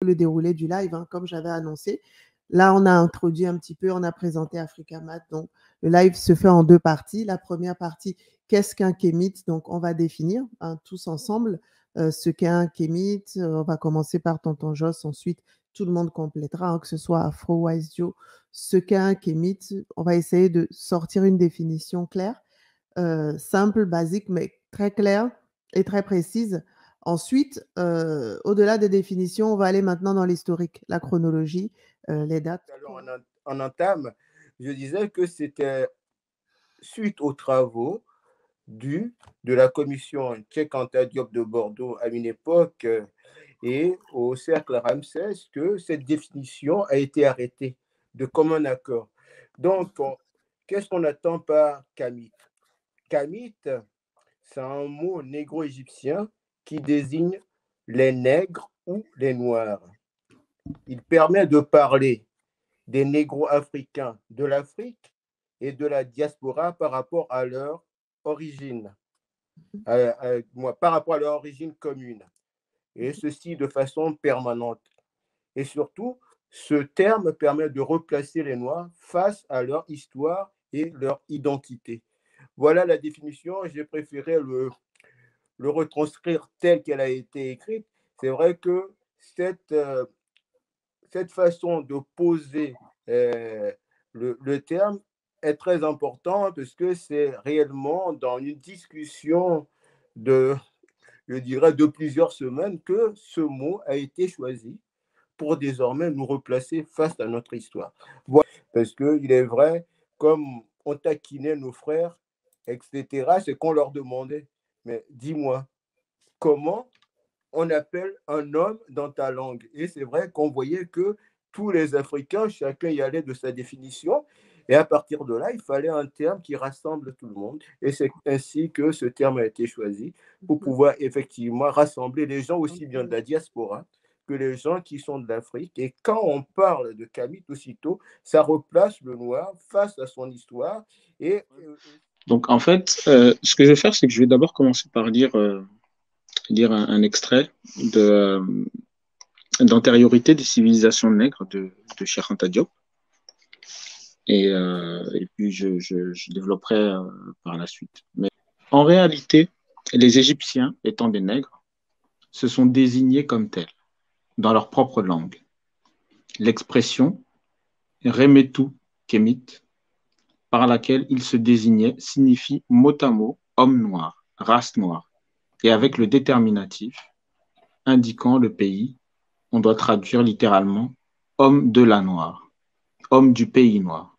le déroulé du live, hein, comme j'avais annoncé. Là, on a introduit un petit peu, on a présenté Africamat. Donc, le live se fait en 2 parties. La première partie, qu'est-ce qu'un kémite? Donc, on va définir, hein, tous ensemble, ce qu'est un kémite. On va commencer par tonton Joss, ensuite tout le monde complétera, hein, que ce soit Afro, Wise Joe, ce qu'est un kémite. On va essayer de sortir une définition claire, simple, basique, mais très claire et très précise. Ensuite, au-delà des définitions, on va aller maintenant dans l'historique, la chronologie, les dates. Alors, en entame, je disais que c'était suite aux travaux de la commission Cheikh Anta Diop de Bordeaux à une époque et au cercle Ramsès que cette définition a été arrêtée de commun accord. Donc, qu'est-ce qu'on attend par Kamit? Kamit, c'est un mot négro-égyptien qui désigne les nègres ou les noirs. Il permet de parler des négro-africains de l'Afrique et de la diaspora par rapport à leur origine, par rapport à leur origine commune, et ceci de façon permanente. Et surtout, ce terme permet de replacer les Noirs face à leur histoire et leur identité. Voilà la définition. J'ai préféré le retranscrire telle qu'elle a été écrite. C'est vrai que cette façon de poser le terme est très importante parce que c'est réellement dans une discussion je dirais, de plusieurs semaines que ce mot a été choisi pour désormais nous replacer face à notre histoire. Voilà. Parce qu'il est vrai, comme on taquinait nos frères, etc., c'est qu'on leur demandait, mais dis-moi, comment on appelle un homme dans ta langue? Et c'est vrai qu'on voyait que tous les Africains, chacun y allait de sa définition. Et à partir de là, il fallait un terme qui rassemble tout le monde. Et c'est ainsi que ce terme a été choisi pour pouvoir effectivement rassembler les gens aussi bien de la diaspora que les gens qui sont de l'Afrique. Et quand on parle de Kamit, aussitôt, ça replace le noir face à son histoire. Donc, en fait, ce que je vais faire, c'est que je vais d'abord commencer par lire un extrait d'Antériorité des civilisations nègres de Cheikh Anta Diop. Et puis, je développerai par la suite. Mais en réalité, les Égyptiens, étant des nègres, se sont désignés comme tels, dans leur propre langue. L'expression Remetu Kemit, par laquelle ils se désignaient, signifie mot à mot homme noir, race noire. Et avec le déterminatif indiquant le pays, on doit traduire littéralement homme de la noire, homme du pays noir.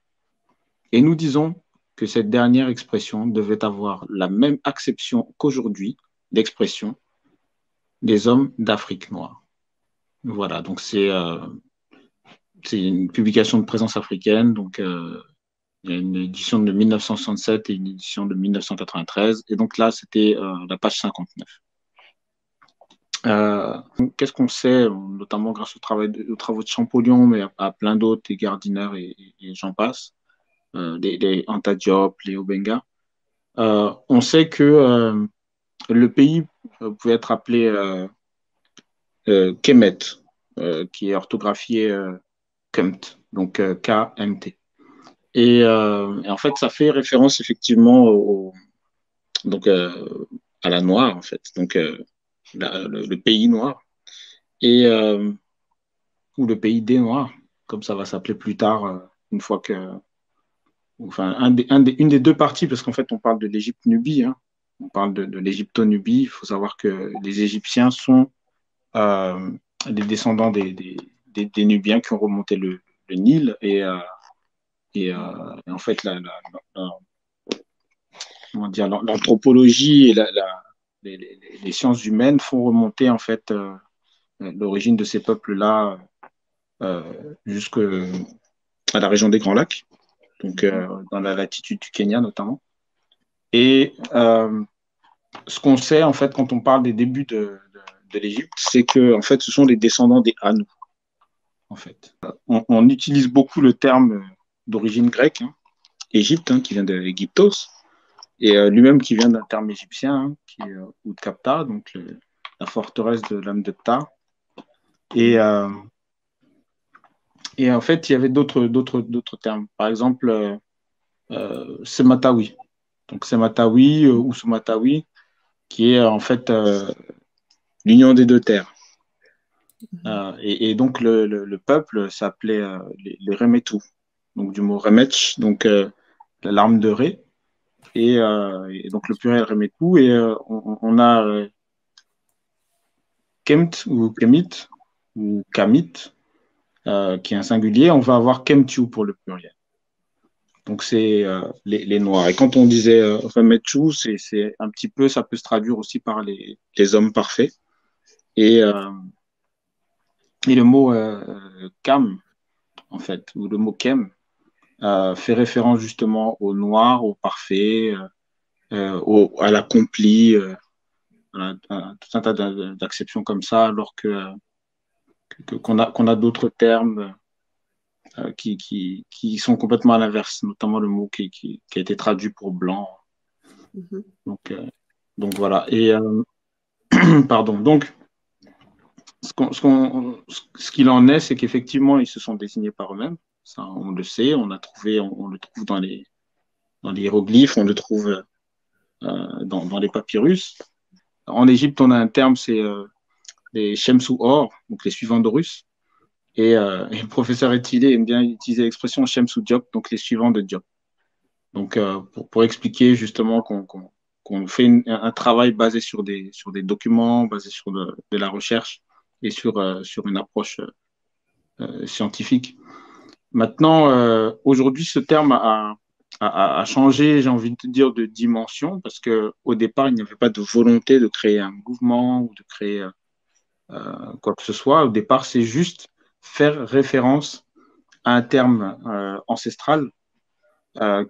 Et nous disons que cette dernière expression devait avoir la même acception qu'aujourd'hui l'expression des hommes d'Afrique noire. Voilà, donc c'est une publication de Présence africaine, donc il y a une édition de 1967 et une édition de 1993, et donc là c'était la page 59. Qu'est-ce qu'on sait, notamment grâce aux travaux de Champollion, mais à plein d'autres, les Gardiner et j'en passe, les Anta Diop, les Obenga. On sait que le pays pouvait être appelé Kemet, qui est orthographié Kemt, donc K-M-T. Et en fait, ça fait référence effectivement donc, à la noire, en fait, donc le pays noir, et, ou le pays des noirs, comme ça va s'appeler plus tard, une fois que enfin, une des deux parties, parce qu'en fait, on parle de l'Égypte-Nubie, hein. On parle de l'Égypto-Nubie. Il faut savoir que les Égyptiens sont des descendants des Nubiens qui ont remonté le Nil. Et en fait, l'anthropologie et les sciences humaines font remonter en fait l'origine de ces peuples-là jusqu'à la région des Grands Lacs, donc dans la latitude du Kenya notamment. Et ce qu'on sait en fait quand on parle des débuts de l'Égypte, c'est que en fait ce sont les descendants des Hannou. En fait, on utilise beaucoup le terme d'origine grecque, hein, Égypte, hein, qui vient de Égyptos, et lui-même qui vient d'un terme égyptien, hein, qui est Outkapta, donc la forteresse de l'âme de Ptah. Et en fait, il y avait d'autres termes. Par exemple, Sematawi. Donc, Sematawi ou Sumatawi, qui est en fait l'union des deux terres. Et donc, le peuple s'appelait les Remetou, donc du mot Remetch, donc l'arme de Ré. Et donc, le pluriel Remetou. Et on a Kemt ou Kemit ou Kamit, qui est un singulier. On va avoir Kemtiu pour le pluriel. Donc, c'est les Noirs. Et quand on disait Remetchou, c'est un petit peu, ça peut se traduire aussi par les hommes parfaits. Et le mot Kam, en fait, ou le mot Kem, fait référence justement au noir, au parfait, à l'accompli, tout un tas d'acceptions comme ça, alors qu'on a d'autres termes qui sont complètement à l'inverse, notamment le mot qui a été traduit pour blanc. Donc voilà. Et pardon. Donc, ce qu'il en est, c'est qu'effectivement, ils se sont désignés par eux-mêmes. Ça, on le sait, on le trouve dans les hiéroglyphes, on le trouve dans les papyrus. En Égypte, on a un terme, c'est les Shemsu Or, donc les suivants d'Horus. Et le professeur Etilé aime bien utiliser l'expression Shemsu Diop, donc les suivants de Diop. Donc, pour expliquer justement qu'on fait un travail basé sur des documents, basé sur de la recherche et sur une approche scientifique. Maintenant, aujourd'hui, ce terme a changé, j'ai envie de dire, de dimension, parce qu'au départ, il n'y avait pas de volonté de créer un mouvement ou de créer quoi que ce soit. Au départ, c'est juste faire référence à un terme ancestral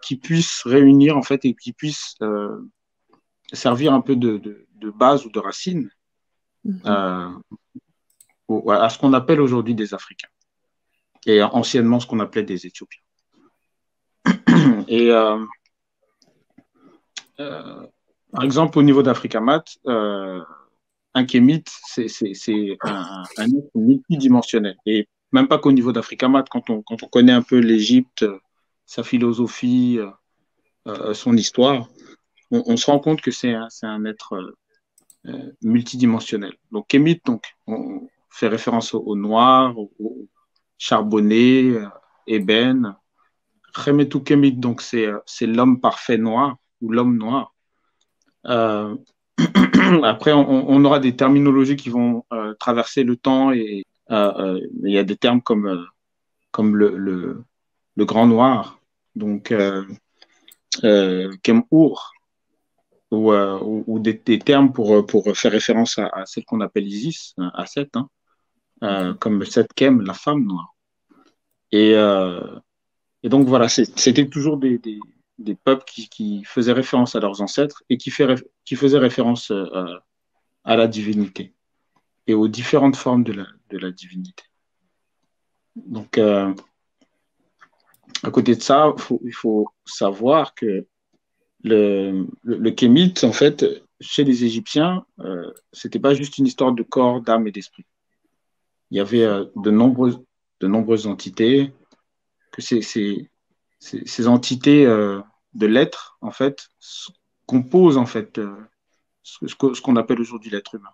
qui puisse réunir, en fait, et qui puisse servir un peu de base ou de racine à ce qu'on appelle aujourd'hui des Africains, et anciennement ce qu'on appelait des Éthiopiens. Et par exemple, au niveau d'Africamat, un kémite, c'est un être multidimensionnel. Et même pas qu'au niveau d'Africamat, quand on connaît un peu l'Égypte, sa philosophie, son histoire, on se rend compte que c'est un être multidimensionnel. Donc, kémite, on fait référence au noir, au charbonné, ébène. Remetou kémite, donc c'est l'homme parfait noir ou l'homme noir. Après, on aura des terminologies qui vont traverser le temps et il y a des termes comme le grand noir, donc Kemour, ou des termes pour faire référence à celle qu'on appelle Isis, à Seth, comme Seth Kem, la femme noire. Et donc voilà, c'était toujours des peuples qui faisaient référence à leurs ancêtres et qui faisaient référence à la divinité et aux différentes formes de la divinité. Donc, à côté de ça, il faut savoir que le kémite, en fait, chez les Égyptiens, c'était pas juste une histoire de corps, d'âme et d'esprit. Il y avait de nombreuses entités, que ces entités de l'être, en fait, composent en fait ce qu'on appelle aujourd'hui l'être humain.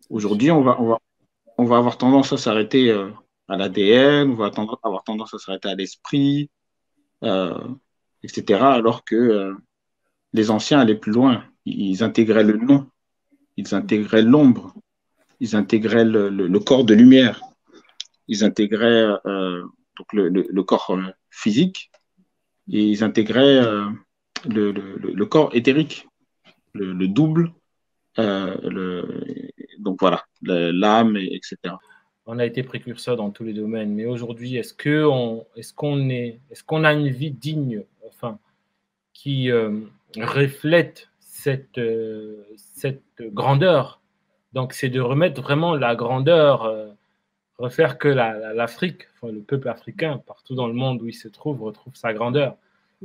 Aujourd'hui, on va avoir tendance à s'arrêter à l'ADN, on va avoir tendance à s'arrêter à l'esprit, etc. Alors que les anciens allaient plus loin. Ils intégraient le nom, ils intégraient l'ombre, ils intégraient le corps de lumière, ils intégraient donc le corps physique et ils intégraient le corps éthérique, le double, donc voilà, l'âme, etc. On a été précurseur dans tous les domaines, mais aujourd'hui, est-ce qu'on a une vie digne, enfin, qui reflète cette grandeur? Donc, c'est de remettre vraiment la grandeur, refaire que l'Afrique, enfin, le peuple africain, partout dans le monde où il se trouve, retrouve sa grandeur.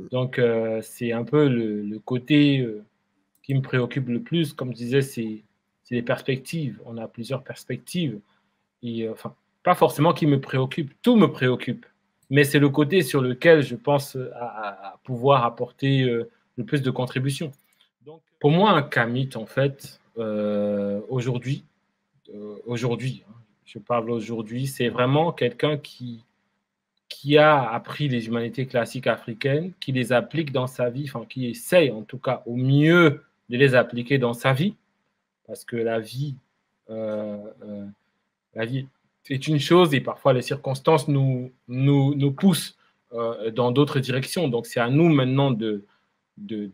Donc, c'est un peu le côté qui me préoccupe le plus. Comme je disais, c'est les perspectives. On a plusieurs perspectives. et enfin, pas forcément qui me préoccupe, tout me préoccupe, mais c'est le côté sur lequel je pense à pouvoir apporter le plus de contributions. Donc, pour moi, un kamit, en fait, aujourd'hui, je parle aujourd'hui, c'est vraiment quelqu'un qui a appris les humanités classiques africaines, qui les applique dans sa vie, enfin, qui essaye en tout cas au mieux de les appliquer dans sa vie, parce que la vie est une chose et parfois les circonstances nous poussent dans d'autres directions. Donc, c'est à nous maintenant de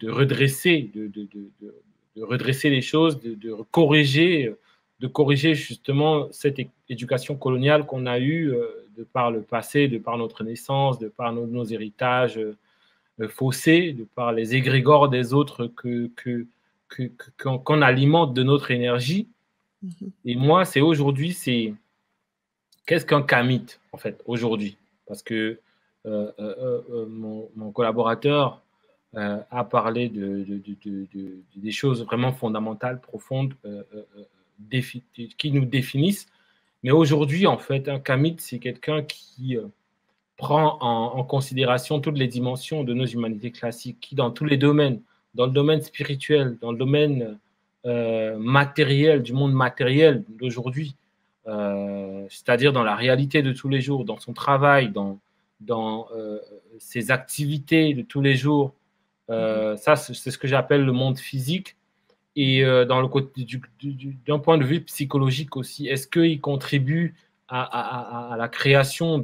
redresser, de redresser les choses, de corriger justement cette éducation coloniale qu'on a eue de par le passé, de par notre naissance, de par nos héritages faussés, de par les égrégores des autres qu'on alimente de notre énergie. Et moi, c'est aujourd'hui, qu'est-ce qu'un kamit, en fait, aujourd'hui? Parce que mon collaborateur a parlé des choses vraiment fondamentales, profondes, qui nous définissent. Mais aujourd'hui, en fait, un kamit, c'est quelqu'un qui prend en considération toutes les dimensions de nos humanités classiques, qui, dans tous les domaines, dans le domaine spirituel, dans le domaine matériel, du monde matériel d'aujourd'hui, c'est-à-dire dans la réalité de tous les jours, dans son travail, dans ses activités de tous les jours. Ça, c'est ce que j'appelle le monde physique. Et dans le côté d'un point de vue psychologique aussi, est-ce qu'il contribue à la création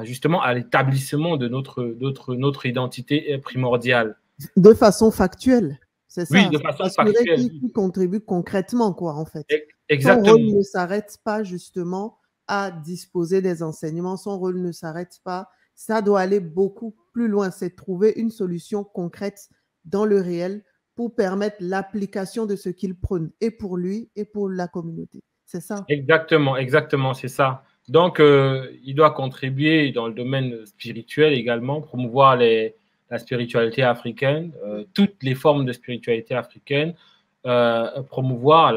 justement à l'établissement de notre identité primordiale? De façon factuelle, c'est ça. Oui, de façon factuelle. Qui contribue concrètement, quoi, en fait. Exactement. Son rôle ne s'arrête pas justement à disposer des enseignements. Son rôle ne s'arrête pas. Ça doit aller beaucoup plus loin. C'est trouver une solution concrète dans le réel pour permettre l'application de ce qu'il prône, et pour lui et pour la communauté. C'est ça? Exactement, c'est ça. Donc, il doit contribuer dans le domaine spirituel également, promouvoir la spiritualité africaine, toutes les formes de spiritualité africaine, promouvoir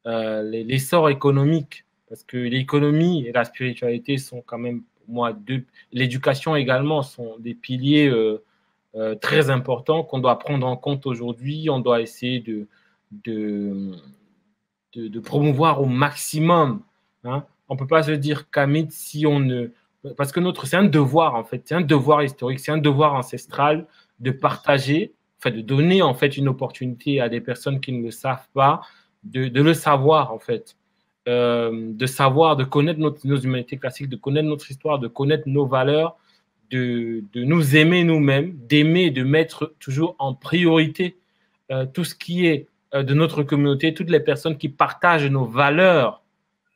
l'essor économique, parce que l'économie et la spiritualité sont quand même, pour moi, l'éducation également, sont des piliers très importants qu'on doit prendre en compte aujourd'hui. On doit essayer de promouvoir au maximum. Hein. On ne peut pas se dire kamit si on ne... Parce que c'est un devoir, en fait. C'est un devoir historique, c'est un devoir ancestral de partager, de donner, en fait, une opportunité à des personnes qui ne le savent pas, de le savoir, en fait. De savoir, de connaître nos humanités classiques, de connaître notre histoire, de connaître nos valeurs, de nous aimer nous-mêmes, d'aimer, de mettre toujours en priorité tout ce qui est de notre communauté, toutes les personnes qui partagent nos valeurs,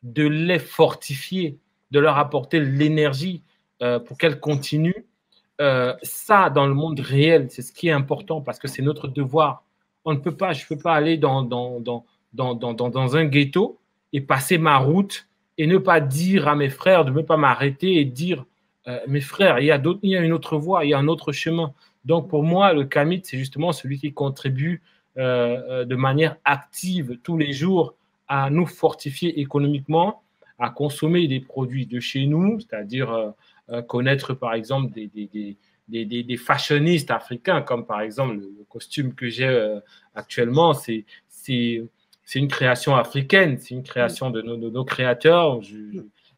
de les fortifier, de leur apporter l'énergie pour qu'elles continuent. Ça, dans le monde réel, c'est ce qui est important parce que c'est notre devoir. Je ne peux pas aller dans un ghetto et passer ma route et ne pas dire à mes frères, de ne pas m'arrêter et dire mes frères, il y a une autre voie, il y a un autre chemin. Donc, pour moi, le kamit, c'est justement celui qui contribue de manière active tous les jours à nous fortifier économiquement, à consommer des produits de chez nous, c'est-à-dire connaître, par exemple, des fashionistes africains, comme par exemple le costume que j'ai actuellement, c'est une création africaine, c'est une création de nos créateurs.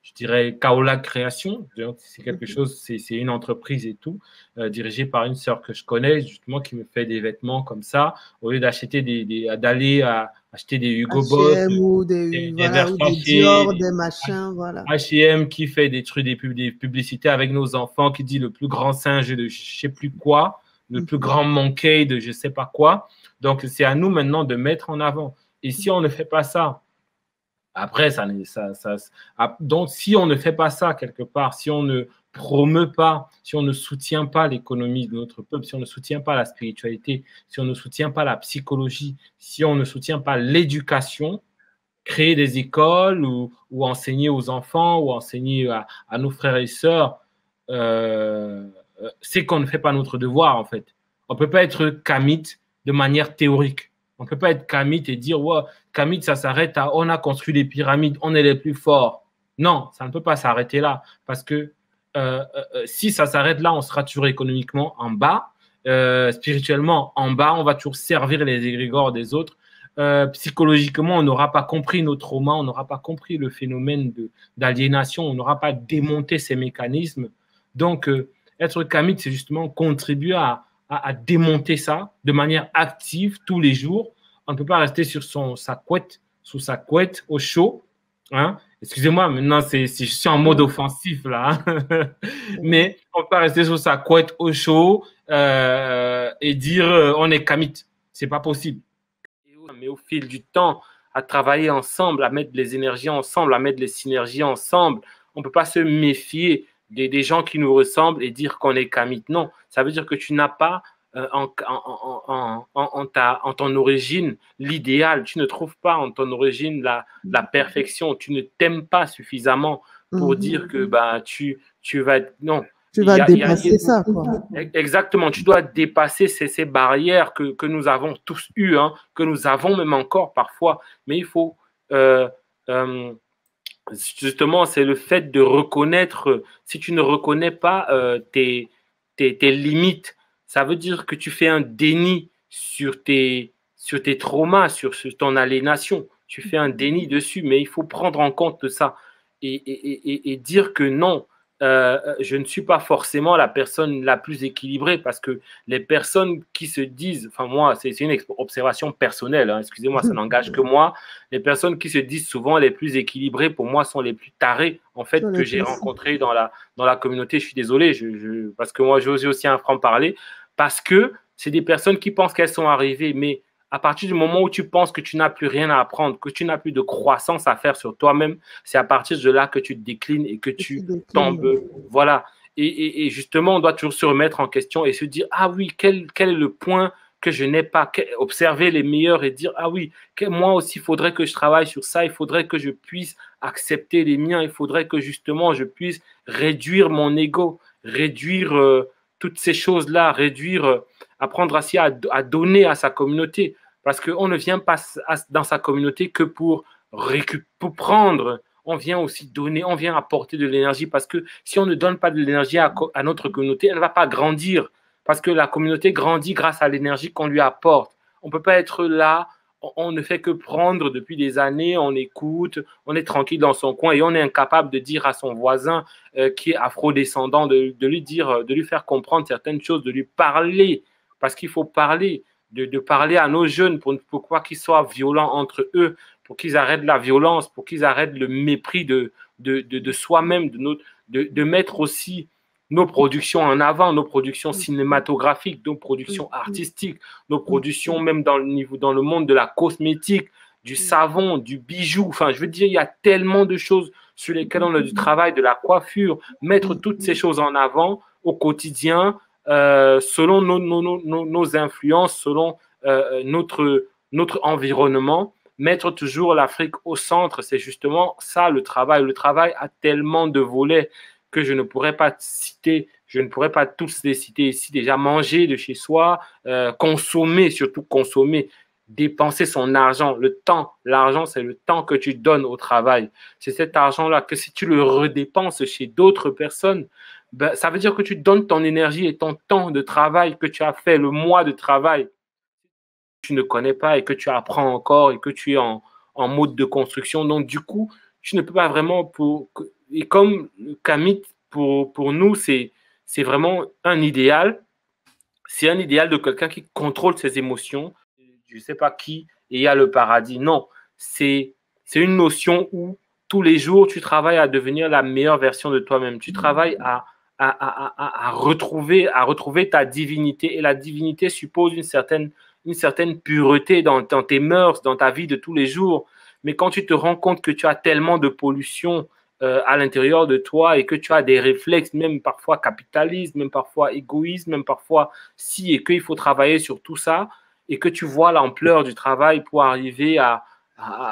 Je dirais Kaola Création, c'est quelque chose, c'est une entreprise et tout, dirigée par une sœur que je connais, justement, qui me fait des vêtements comme ça, au lieu d'aller acheter des Hugo Boss, ou des Dior, des machins, voilà. H&M qui fait des publicités avec nos enfants, qui dit le plus grand singe de je sais plus quoi, le plus grand monkey de je sais pas quoi. Donc, c'est à nous maintenant de mettre en avant. Et si on ne fait pas ça, après, donc, si on ne fait pas ça quelque part, si on ne promeut pas, si on ne soutient pas l'économie de notre peuple, si on ne soutient pas la spiritualité, si on ne soutient pas la psychologie, si on ne soutient pas l'éducation, créer des écoles ou enseigner aux enfants ou enseigner à nos frères et sœurs, c'est qu'on ne fait pas notre devoir, en fait. On ne peut pas être kamit de manière théorique. On ne peut pas être kamit et dire ouais, Kamit, ça s'arrête à on a construit les pyramides, on est les plus forts. Non, ça ne peut pas s'arrêter là. Parce que si ça s'arrête là, on sera toujours économiquement en bas, spirituellement en bas, on va toujours servir les égrégores des autres. Psychologiquement, on n'aura pas compris nos traumas, on n'aura pas compris le phénomène d'aliénation, on n'aura pas démonté ces mécanismes. Donc, être Kamit, c'est justement contribuer à démonter ça de manière active tous les jours. On ne peut pas rester sur sa couette, sous sa couette, au chaud. Hein? Excusez-moi, maintenant, je suis en mode offensif, là. Mais on ne peut pas rester sur sa couette, au chaud, et dire on est Kamit. Ce n'est pas possible. Mais au fil du temps, à travailler ensemble, à mettre les énergies ensemble, à mettre les synergies ensemble, on ne peut pas se méfier des gens qui nous ressemblent et dire qu'on est Kamit. Non, ça veut dire que tu n'as pas en ton origine l'idéal. Tu ne trouves pas en ton origine la perfection. Tu ne t'aimes pas suffisamment pour dire que bah, tu vas... Non. Tu vas dépasser ça, quoi. Exactement. Tu dois dépasser ces barrières que nous avons tous eues, hein, que nous avons même encore parfois. Mais il faut... justement, c'est le fait de reconnaître, si tu ne reconnais pas tes limites, ça veut dire que tu fais un déni sur tes traumas, sur ton aliénation. Tu fais un déni dessus, mais il faut prendre en compte ça et dire que non, je ne suis pas forcément la personne la plus équilibrée parce que les personnes qui se disent, enfin moi, c'est une observation personnelle, hein, excusez-moi, ça n'engage que moi, les personnes qui se disent souvent les plus équilibrées, pour moi, sont les plus tarées, en fait, que j'ai rencontrées dans la communauté. Je suis désolé, parce que moi, j'ose aussi un franc-parler, parce que c'est des personnes qui pensent qu'elles sont arrivées, mais à partir du moment où tu penses que tu n'as plus rien à apprendre, que tu n'as plus de croissance à faire sur toi-même, c'est à partir de là que tu te déclines et que tu tombes. Voilà. Et justement, on doit toujours se remettre en question et se dire, ah oui, quel est le point que je n'ai pas, observer les meilleurs et dire, ah oui, moi aussi, il faudrait que je travaille sur ça, il faudrait que je puisse accepter les miens, il faudrait que justement, je puisse réduire mon ego, réduire toutes ces choses-là, réduire... apprendre aussi à donner à sa communauté. Parce qu'on ne vient pas dans sa communauté que pour prendre. On vient aussi donner, on vient apporter de l'énergie. Parce que si on ne donne pas de l'énergie à notre communauté, elle ne va pas grandir. Parce que la communauté grandit grâce à l'énergie qu'on lui apporte. On ne peut pas être là, on ne fait que prendre depuis des années, on écoute, on est tranquille dans son coin et on est incapable de dire à son voisin qui est afro-descendant, de lui dire, de lui faire comprendre certaines choses, de lui parler. Parce qu'il faut parler, de parler à nos jeunes pour pas qu'ils soient violents entre eux, pour qu'ils arrêtent la violence, pour qu'ils arrêtent le mépris de soi-même, de mettre aussi nos productions en avant, nos productions cinématographiques, nos productions artistiques, nos productions même dans le monde de la cosmétique, du savon, du bijou. Enfin, je veux dire, il y a tellement de choses sur lesquelles on a du travail, de la coiffure, mettre toutes ces choses en avant au quotidien, selon nos influences, selon notre environnement, mettre toujours l'Afrique au centre, c'est justement ça le travail. Le travail a tellement de volets que je ne pourrais pas citer, je ne pourrais pas tous les citer ici. Déjà, manger de chez soi, consommer, surtout consommer, dépenser son argent, le temps. L'argent, c'est le temps que tu donnes au travail. C'est cet argent-là que si tu le redépenses chez d'autres personnes, ben, ça veut dire que tu donnes ton énergie et ton temps de travail que tu as fait, le mois de travail que tu ne connais pas et que tu apprends encore et que tu es en mode de construction. Donc, du coup, tu ne peux pas vraiment... Et comme Kamit, pour nous, c'est vraiment un idéal. C'est un idéal de quelqu'un qui contrôle ses émotions. Je ne sais pas qui, et il y a le paradis. Non, c'est une notion où tous les jours, tu travailles à devenir la meilleure version de toi-même. Tu travailles à retrouver ta divinité. Et la divinité suppose une certaine pureté dans tes mœurs, dans ta vie de tous les jours. Mais quand tu te rends compte que tu as tellement de pollution à l'intérieur de toi et que tu as des réflexes, même parfois capitalistes, même parfois égoïstes, même parfois si, et qu'il faut travailler sur tout ça, et que tu vois l'ampleur du travail pour arriver à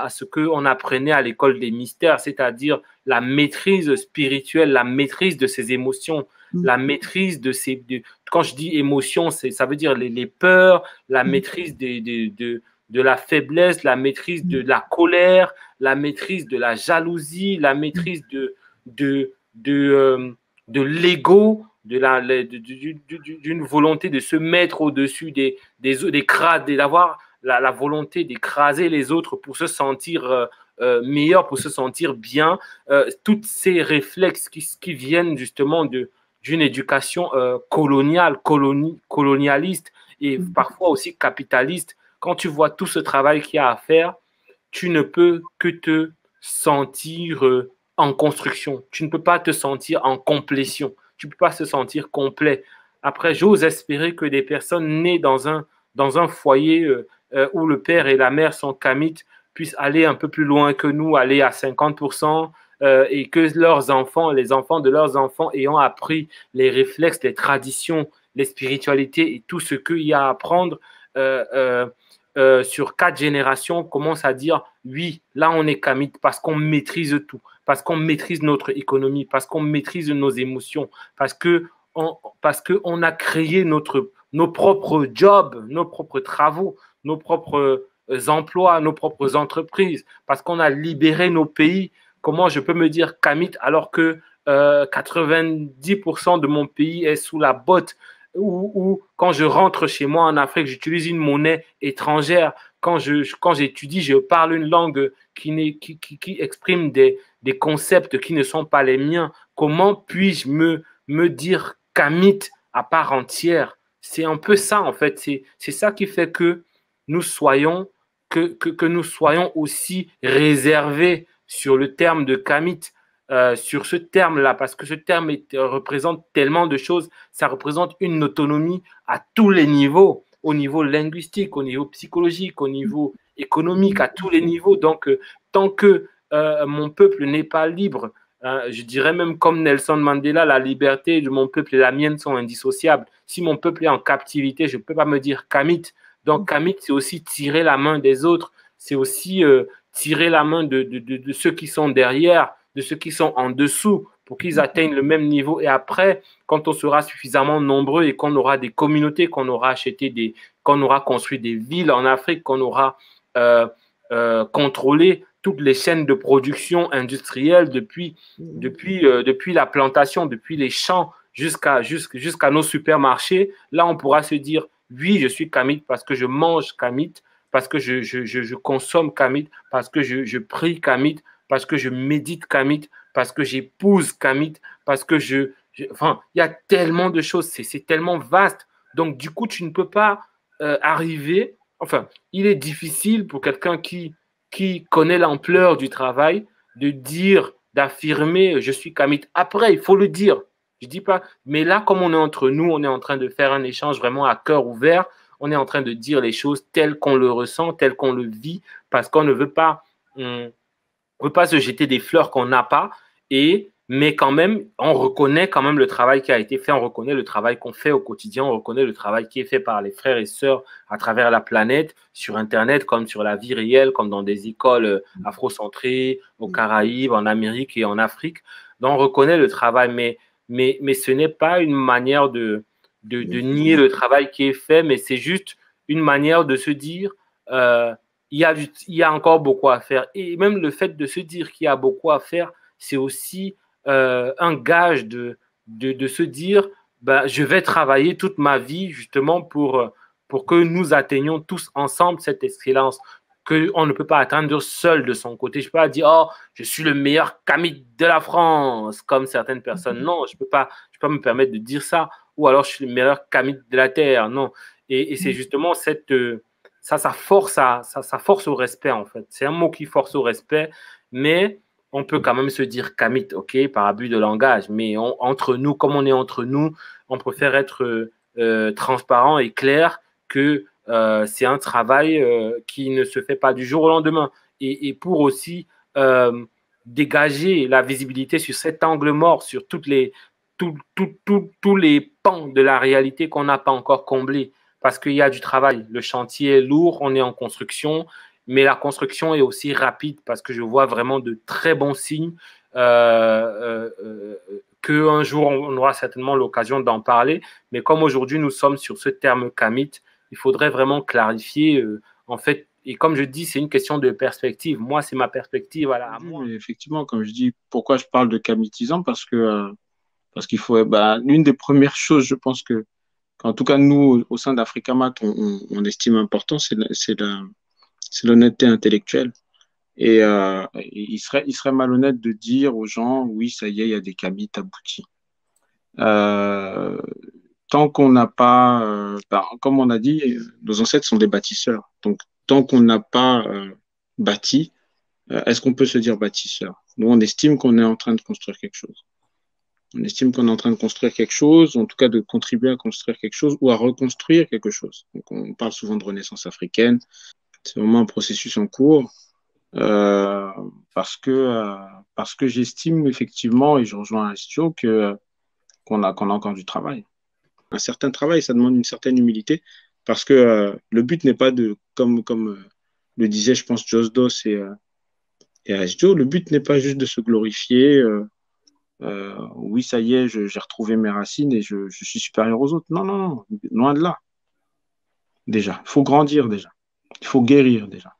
ce qu'on apprenait à l'école des mystères, c'est-à-dire la maîtrise spirituelle, la maîtrise de ses émotions, la maîtrise quand je dis émotions, ça veut dire les peurs, la maîtrise de la faiblesse, la maîtrise de la colère, la maîtrise de la jalousie, la maîtrise de l'ego, d'une volonté de se mettre au-dessus d'avoir la volonté d'écraser les autres pour se sentir meilleur, pour se sentir bien. Tous ces réflexes qui viennent justement d'une éducation colonialiste et parfois aussi capitaliste. Quand tu vois tout ce travail qu'il y a à faire, tu ne peux que te sentir en construction. Tu ne peux pas te sentir en complétion. Tu ne peux pas se sentir complet. Après, j'ose espérer que des personnes nées dans un foyer où le père et la mère sont kamites puissent aller un peu plus loin que nous, aller à 50%, et que leurs enfants, les enfants de leurs enfants ayant appris les réflexes, les traditions, les spiritualités et tout ce qu'il y a à apprendre sur 4 générations, commencent à dire oui, là on est kamite parce qu'on maîtrise tout, parce qu'on maîtrise notre économie, parce qu'on maîtrise nos émotions, parce qu'on a créé nos propres jobs, nos propres travaux, nos propres emplois, nos propres entreprises, parce qu'on a libéré nos pays. Comment je peux me dire kamite alors que 90% de mon pays est sous la botte, ou quand je rentre chez moi en Afrique, j'utilise une monnaie étrangère. Quand j'étudie, je parle une langue qui exprime des concepts qui ne sont pas les miens. Comment puis-je me dire kamite à part entière? C'est un peu ça, en fait. C'est ça qui fait que nous soyons aussi réservés sur le terme de kamite. Sur ce terme-là, parce que ce terme représente tellement de choses. Ça représente une autonomie à tous les niveaux, au niveau linguistique, au niveau psychologique, au niveau économique, à tous les niveaux. Donc, tant que mon peuple n'est pas libre, je dirais même comme Nelson Mandela, la liberté de mon peuple et la mienne sont indissociables. Si mon peuple est en captivité, je ne peux pas me dire kamite. Donc, kamite, c'est aussi tirer la main des autres, c'est aussi tirer la main de ceux qui sont derrière, de ceux qui sont en dessous, pour qu'ils atteignent le même niveau. Et après, quand on sera suffisamment nombreux et qu'on aura des communautés, qu'on aura construit des villes en Afrique, qu'on aura contrôlé toutes les chaînes de production industrielle depuis la plantation, depuis les champs jusqu'à nos supermarchés, là, on pourra se dire, oui, je suis kamite parce que je mange kamite, parce que je consomme kamite, parce que je prie kamite, parce que je médite kamite, parce que j'épouse kamite, parce que enfin, il y a tellement de choses, c'est tellement vaste. Donc, du coup, tu ne peux pas arriver, enfin, il est difficile pour quelqu'un qui connaît l'ampleur du travail de dire, d'affirmer, je suis kamite. Après, il faut le dire. Je dis pas, mais là, comme on est entre nous, on est en train de faire un échange vraiment à cœur ouvert, on est en train de dire les choses telles qu'on le ressent, telles qu'on le vit, parce qu'on ne veut pas... On ne veut pas se jeter des fleurs qu'on n'a pas, mais quand même, on reconnaît quand même le travail qui a été fait, on reconnaît le travail qu'on fait au quotidien, on reconnaît le travail qui est fait par les frères et sœurs à travers la planète, sur Internet, comme sur la vie réelle, comme dans des écoles afrocentrées, aux Caraïbes, en Amérique et en Afrique. Donc, on reconnaît le travail, mais ce n'est pas une manière de nier le travail qui est fait, mais c'est juste une manière de se dire... il y a encore beaucoup à faire. Et même le fait de se dire qu'il y a beaucoup à faire, c'est aussi un gage de se dire je vais travailler toute ma vie justement pour que nous atteignions tous ensemble cette excellence qu'on ne peut pas atteindre seul de son côté. Je ne peux pas dire « Oh, je suis le meilleur kamite de la France » comme certaines personnes. Non, je ne peux pas me permettre de dire ça. Ou alors, je suis le meilleur kamite de la Terre. Non. Et c'est justement cette... Ça force au respect, en fait. C'est un mot qui force au respect, mais on peut quand même se dire kamite, ok, par abus de langage. Mais entre nous, comme on est entre nous, on préfère être transparent et clair que c'est un travail qui ne se fait pas du jour au lendemain. Et pour aussi dégager la visibilité sur cet angle mort, sur tous les pans de la réalité qu'on n'a pas encore comblés. Parce qu'il y a du travail. Le chantier est lourd, on est en construction, mais la construction est aussi rapide parce que je vois vraiment de très bons signes qu'un jour, on aura certainement l'occasion d'en parler. Mais comme aujourd'hui, nous sommes sur ce terme kamite, il faudrait vraiment clarifier en fait Et comme je dis, c'est une question de perspective. Moi, c'est ma perspective à moi. Mais effectivement, comme je dis, pourquoi je parle de cas mitisants? Parce qu'il faut, l'une des premières choses, je pense qu'en tout cas, nous, au sein d'Africamat, on estime important, c'est l'honnêteté intellectuelle. Et il serait malhonnête de dire aux gens, oui, ça y est, il y a des cabis aboutis. Tant qu'on n'a pas, comme on a dit, nos ancêtres sont des bâtisseurs. Donc, tant qu'on n'a pas bâti, est-ce qu'on peut se dire bâtisseur? Nous, on estime qu'on est en train de construire quelque chose. On estime qu'on est en train de construire quelque chose, en tout cas de contribuer à construire quelque chose ou à reconstruire quelque chose. Donc, on parle souvent de renaissance africaine. C'est vraiment un processus en cours. Euh, parce que j'estime effectivement, et je rejoins Astio, qu'on a encore du travail. Un certain travail, ça demande une certaine humilité, parce que le but n'est pas de, comme le disait, je pense, Josdos et Astio, le but n'est pas juste de se glorifier. Oui, ça y est, j'ai retrouvé mes racines et je suis supérieur aux autres. Non, non, non, loin de là. Déjà, il faut grandir déjà. Il faut guérir déjà.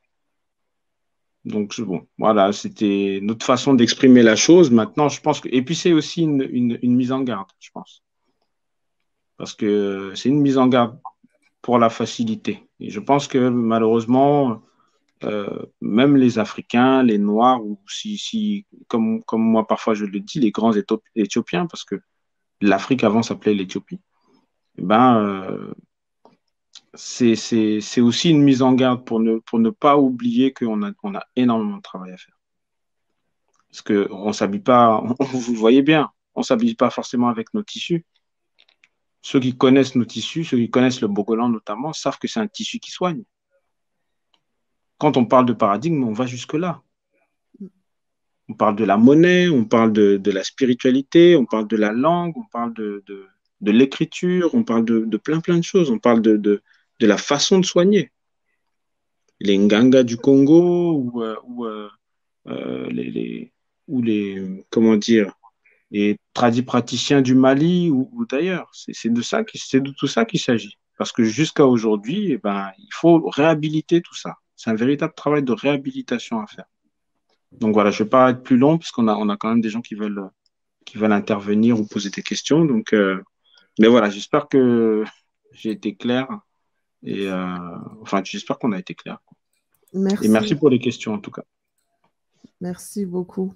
Donc, bon, voilà, c'était notre façon d'exprimer la chose. Maintenant, je pense que. Et puis, c'est aussi une mise en garde, je pense. Parce que c'est une mise en garde pour la facilité. Et je pense que malheureusement, même les Africains, les Noirs, ou comme moi parfois je le dis, les grands Éthiopiens, parce que l'Afrique avant s'appelait l'Éthiopie, eh c'est aussi une mise en garde pour ne pas oublier on a énormément de travail à faire. Parce qu'on ne s'habille pas, vous le voyez bien, on ne s'habille pas forcément avec nos tissus. Ceux qui connaissent nos tissus, ceux qui connaissent le Bogolan notamment, savent que c'est un tissu qui soigne. Quand on parle de paradigme, on va jusque-là. On parle de la monnaie, on parle de la spiritualité, on parle de la langue, on parle de l'écriture, on parle de plein de choses. On parle de la façon de soigner. Les Nganga du Congo comment dire, les praticiens du Mali ou d'ailleurs. C'est de tout ça qu'il s'agit. Parce que jusqu'à aujourd'hui, il faut réhabiliter tout ça. C'est un véritable travail de réhabilitation à faire. Donc voilà, je ne vais pas être plus long puisqu'on on a quand même des gens qui veulent intervenir ou poser des questions. Donc, mais voilà, j'espère que j'ai été clair. Et enfin, j'espère qu'on a été clair. Merci. Et merci pour les questions en tout cas. Merci beaucoup.